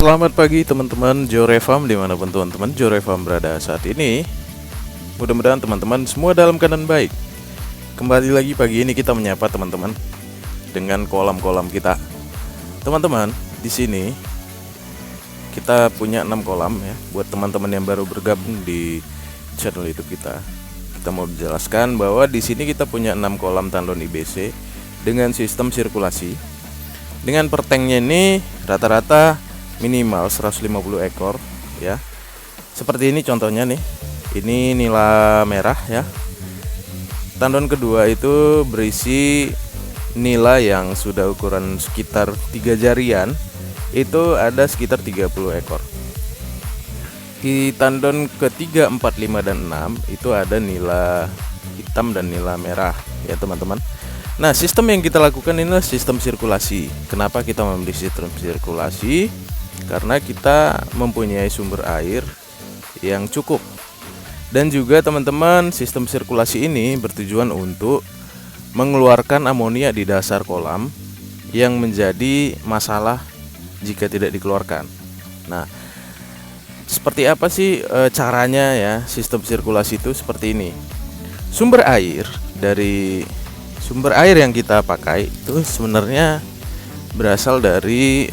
Selamat pagi teman-teman Jorefarm dimanapun teman-teman Jorefarm berada saat ini. Mudah-mudahan teman-teman semua dalam keadaan baik. Kembali lagi pagi ini kita menyapa teman-teman dengan kolam-kolam kita. Teman-teman, di sini kita punya 6 kolam ya. Buat teman-teman yang baru bergabung di channel YouTube kita, kita mau menjelaskan bahwa di sini kita punya 6 kolam tandon IBC dengan sistem sirkulasi. Dengan per tanknya ini rata-rata minimal 150 ekor ya. Seperti ini contohnya nih. Ini nila merah ya. Tandon kedua itu berisi nila yang sudah ukuran sekitar 3 jarian. Itu ada sekitar 30 ekor. Di tandon ketiga, 4, 5 dan 6 itu ada nila hitam dan nila merah ya teman-teman. Nah, sistem yang kita lakukan inilah sistem sirkulasi. Kenapa kita memilih sistem sirkulasi? Karena kita mempunyai sumber air yang cukup. Dan juga teman-teman, sistem sirkulasi ini bertujuan untuk mengeluarkan amonia di dasar kolam yang menjadi masalah jika tidak dikeluarkan. Nah, seperti apa sih caranya ya sistem sirkulasi itu seperti ini. Sumber air yang kita pakai itu sebenarnya berasal dari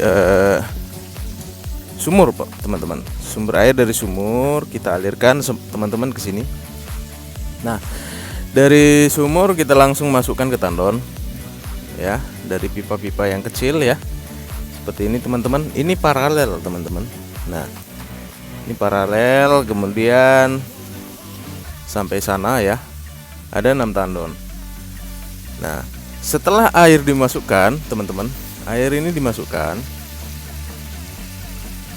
sumur, teman-teman. Sumber air dari sumur kita alirkan teman-teman ke sini. Nah, dari sumur kita langsung masukkan ke tandon ya, dari pipa-pipa yang kecil ya. Seperti ini teman-teman. Ini paralel teman-teman. Nah, ini paralel, kemudian sampai sana ya. Ada 6 tandon. Nah, setelah air dimasukkan, teman-teman, air ini dimasukkan,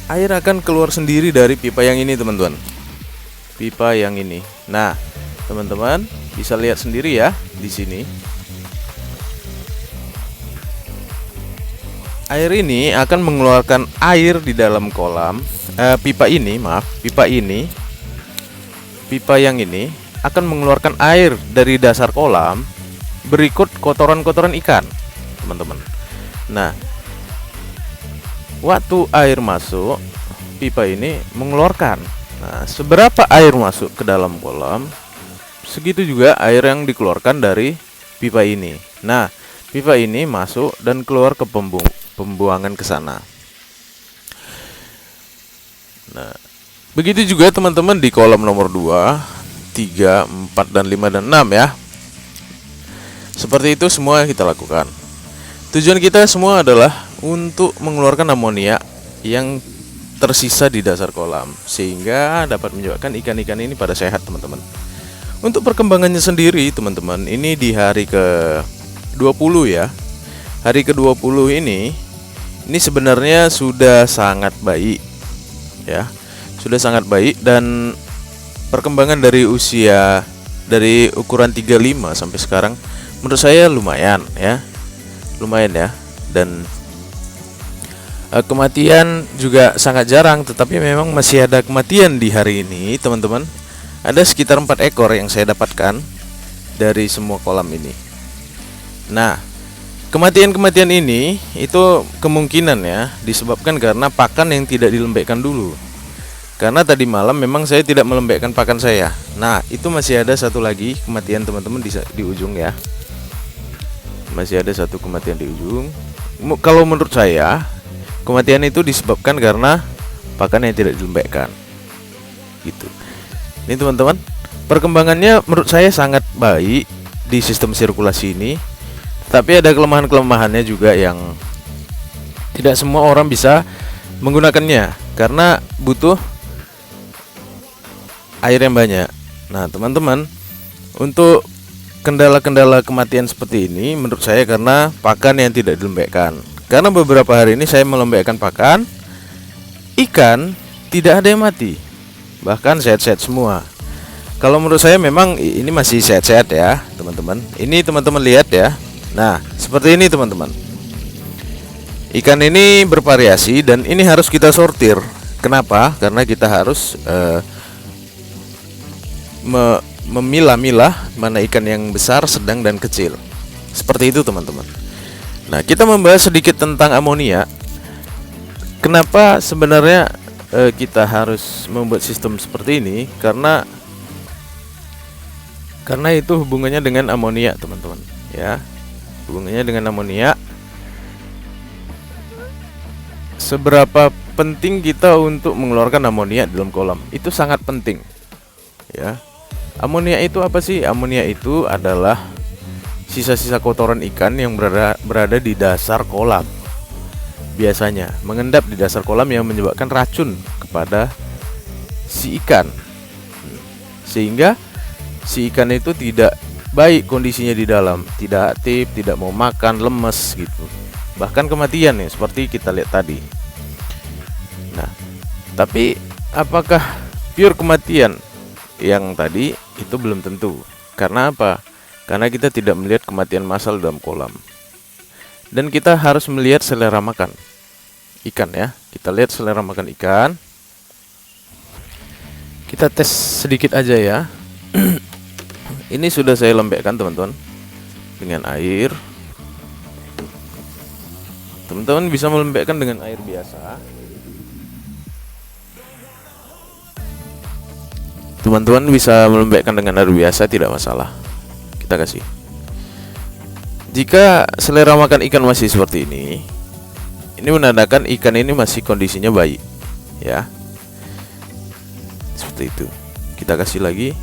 air akan keluar sendiri dari pipa yang ini, teman-teman. Pipa yang ini. Nah, teman-teman bisa lihat sendiri ya di sini. Air ini akan mengeluarkan air di dalam kolam. Pipa yang ini akan mengeluarkan air dari dasar kolam berikut kotoran-kotoran ikan, teman-teman. Nah, waktu air masuk, pipa ini mengeluarkan. Nah, seberapa air masuk ke dalam kolam, segitu juga air yang dikeluarkan dari pipa ini. Nah, pipa ini masuk dan keluar ke pembuangan ke sana. Nah, begitu juga teman-teman di kolam nomor 2, 3, 4 dan 5 dan 6 ya. Seperti itu semua yang kita lakukan. Tujuan kita semua adalah untuk mengeluarkan amonia yang tersisa di dasar kolam sehingga dapat menyebabkan ikan-ikan ini pada sehat, teman-teman. Untuk perkembangannya sendiri, teman-teman, ini di hari ke-20 ya. Hari ke-20 ini sebenarnya sudah sangat baik ya. Sudah sangat baik dan perkembangan dari usia dari ukuran 35 sampai sekarang menurut saya lumayan ya. Dan kematian juga sangat jarang, tetapi memang masih ada kematian di hari ini, teman-teman. Ada sekitar 4 ekor yang saya dapatkan dari semua kolam ini. Nah, kematian-kematian ini itu kemungkinan ya disebabkan karena pakan yang tidak dilembekkan dulu. Karena tadi malam memang saya tidak melembekkan pakan saya. Nah, itu masih ada satu lagi kematian, teman-teman, di ujung ya. Masih ada satu kematian di ujung. Kalau menurut saya, kematian itu disebabkan karena pakan yang tidak dilembekkan. Gitu. Ini teman-teman, perkembangannya menurut saya sangat baik di sistem sirkulasi ini. Tapi ada kelemahan-kelemahannya juga yang tidak semua orang bisa menggunakannya karena butuh air yang banyak. Nah, teman-teman, untuk kendala-kendala kematian seperti ini menurut saya karena pakan yang tidak dilembekkan. Karena beberapa hari ini saya melembekkan pakan, ikan tidak ada yang mati, bahkan sehat-sehat semua. Kalau menurut saya memang ini masih sehat-sehat ya, teman-teman. Ini teman-teman lihat ya. Nah, seperti ini teman-teman. Ikan ini bervariasi dan ini harus kita sortir. Kenapa? Karena kita harus memilah-milah mana ikan yang besar, sedang dan kecil. Seperti itu teman-teman. Nah, kita membahas sedikit tentang amonia. Kenapa sebenarnya kita harus membuat sistem seperti ini? Karena itu hubungannya dengan amonia, teman-teman, ya. Hubungannya dengan amonia. Seberapa penting kita untuk mengeluarkan amonia di dalam kolam? Itu sangat penting, ya. Amonia itu apa sih? Amonia itu adalah sisa-sisa kotoran ikan yang berada di dasar kolam. Biasanya mengendap di dasar kolam yang menyebabkan racun kepada si ikan, sehingga si ikan itu tidak baik kondisinya di dalam, tidak aktif, tidak mau makan, lemes gitu, bahkan kematian ya, seperti kita lihat tadi. Nah, tapi apakah pure kematian yang tadi? Itu belum tentu. Karena apa? Karena kita tidak melihat kematian massal dalam kolam. Dan kita harus melihat selera makan ikan, ya. Kita lihat selera makan ikan. Kita tes sedikit aja ya. Ini sudah saya lembekkan, teman-teman, dengan air. Teman-teman bisa melembekkan dengan air biasa. Teman-teman bisa melembekkan dengan air biasa, tidak masalah. Kita kasih. Jika selera makan ikan masih seperti ini menandakan ikan ini masih kondisinya baik, ya. Seperti itu. Kita kasih lagi.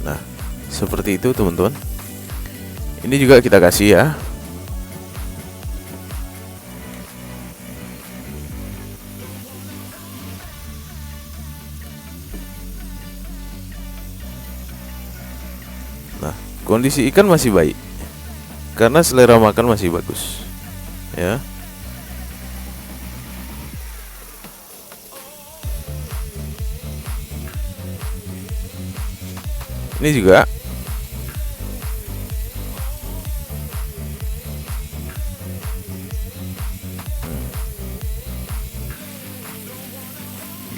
Nah, seperti itu, teman-teman. Ini juga kita kasih ya. Nah, kondisi ikan masih baik karena selera makan masih bagus, ya. Ini juga.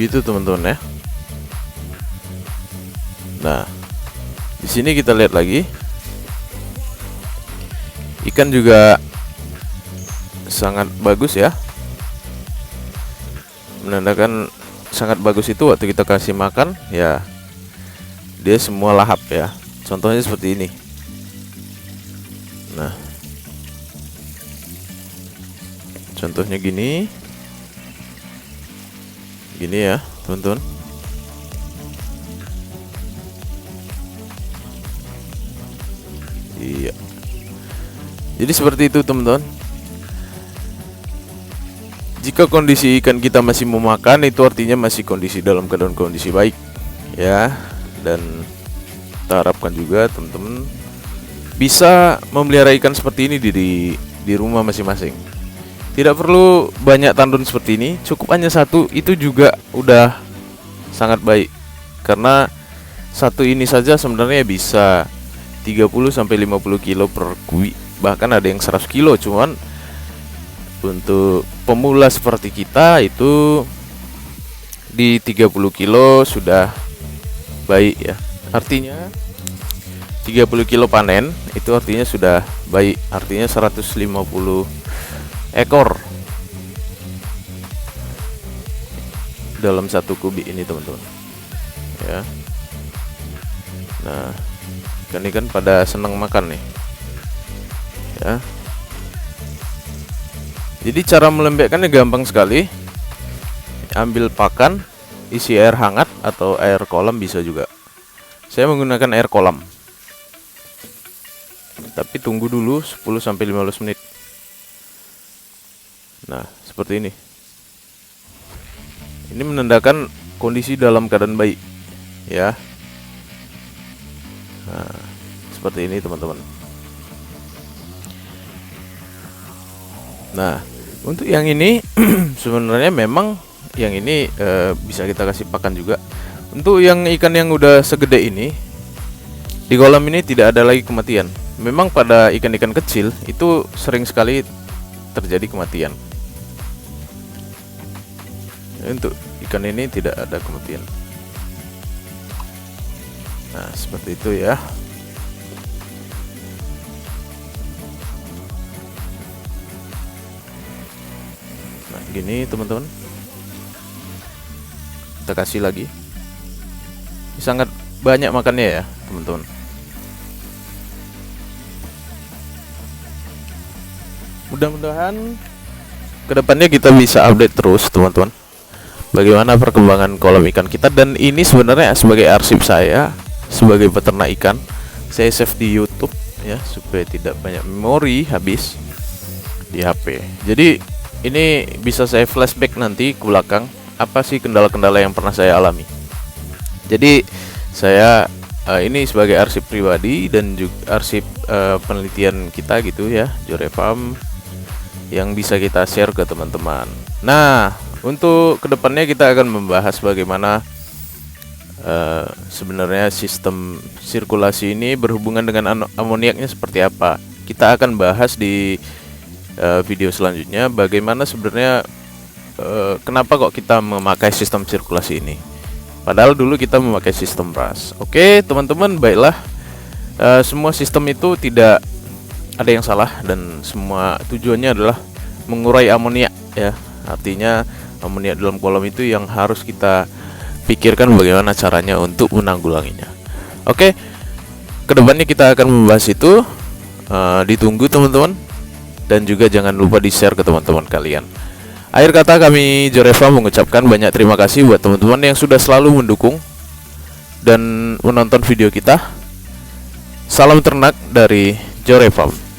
Gitu, teman-teman, ya. Nah, di sini kita lihat lagi. Ikan juga sangat bagus ya. Menandakan sangat bagus itu waktu kita kasih makan, ya. Dia semua lahap ya. Contohnya seperti ini. Nah, contohnya gini. Gini ya, teman-teman. Iya. Jadi seperti itu, teman-teman. Jika kondisi ikan kita masih mau makan, itu artinya masih dalam keadaan kondisi baik, ya. Dan kita harapkan juga teman-teman bisa memelihara ikan seperti ini di rumah masing-masing. Tidak perlu banyak tandun seperti ini, cukup hanya satu, itu juga udah sangat baik. Karena satu ini saja sebenarnya bisa 30-50 kilo per kui, bahkan ada yang 100 kilo. Cuman untuk pemula seperti kita itu di 30 kilo sudah baik ya. Artinya 30 kilo panen itu artinya sudah baik, artinya 150 ekor dalam satu kubik ini, teman-teman, ya. Nah, ikan-ikan pada senang makan nih, ya. Jadi cara melembekkannya gampang sekali. Ambil pakan, isi air hangat atau air kolam bisa juga. Saya menggunakan air kolam. Tapi tunggu dulu 10-15 menit. Nah, seperti ini. Ini menandakan kondisi dalam keadaan baik, ya. Nah, seperti ini, teman-teman. Nah, untuk yang ini sebenarnya memang yang ini bisa kita kasih pakan juga. Untuk yang ikan yang udah segede ini, di kolam ini tidak ada lagi kematian. Memang pada ikan-ikan kecil itu sering sekali terjadi kematian. Untuk ikan ini tidak ada kematian. Nah, seperti itu ya. gini teman-teman. Kita kasih lagi. Sangat banyak makannya ya teman-teman. Mudah-mudahan kedepannya kita bisa update terus teman-teman, bagaimana perkembangan kolam ikan kita. Dan ini sebenarnya sebagai arsip saya sebagai peternak ikan, saya save di YouTube ya, supaya tidak banyak memori habis di HP. Jadi ini bisa saya flashback nanti ke belakang, apa sih kendala-kendala yang pernah saya alami. Jadi saya ini sebagai arsip pribadi dan juga arsip penelitian kita gitu ya, Jorefarm, yang bisa kita share ke teman-teman. Nah, untuk kedepannya kita akan membahas bagaimana sebenarnya sistem sirkulasi ini berhubungan dengan amoniaknya seperti apa. Kita akan bahas di video selanjutnya bagaimana sebenarnya kenapa kok kita memakai sistem sirkulasi ini, padahal dulu kita memakai sistem RAS. Oke teman-teman, baiklah, semua sistem itu tidak ada yang salah dan semua tujuannya adalah mengurai amoniak ya. Artinya amoniak dalam kolam itu yang harus kita pikirkan bagaimana caranya untuk menanggulanginya. Oke, kedepannya kita akan membahas itu. Ditunggu teman-teman, dan juga jangan lupa di-share ke teman-teman kalian. Akhir kata, kami Jorefarm mengucapkan banyak terima kasih buat teman-teman yang sudah selalu mendukung dan menonton video kita. Salam ternak dari Jorefarm.